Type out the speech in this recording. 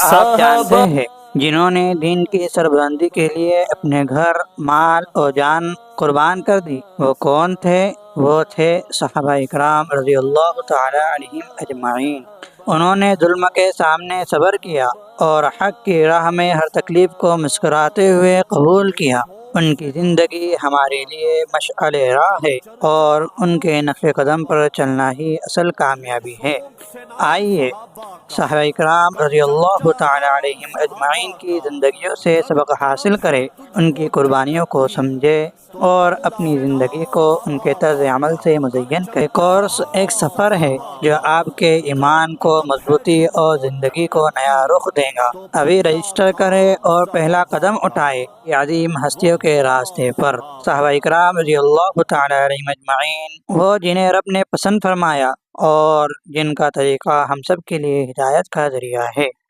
آپ جانتے ہیں جنہوں نے دین کی سربلندی کے لیے اپنے گھر، مال اور جان قربان کر دی، وہ کون تھے؟ وہ تھے صحابہ اکرام رضی اللہ تعالی عنہم اجمعین۔ انہوں نے ظلم کے سامنے صبر کیا اور حق کی راہ میں ہر تکلیف کو مسکراتے ہوئے قبول کیا۔ ان کی زندگی ہمارے لیے مشعل راہ ہے اور ان کے نقش قدم پر چلنا ہی اصل کامیابی ہے۔ آئیے صحابہ اکرام رضی اللہ تعالی علیہم اجمعین کی زندگیوں سے سبق حاصل کریں، ان کی قربانیوں کو سمجھیں اور اپنی زندگی کو ان کے طرز عمل سے مزین کریں۔ کورس ایک سفر ہے جو آپ کے ایمان کو مضبوطی اور زندگی کو نیا رخ دے گا۔ ابھی رجسٹر کریں اور پہلا قدم اٹھائیں یہ عظیم ہستیوں کے راستے پر۔ صحابہ اکرام رضی اللہ تعالی علیہم اجمعین وہ جنہیں رب نے پسند فرمایا اور جن کا طریقہ ہم سب کے لیے ہدایت کا ذریعہ ہے۔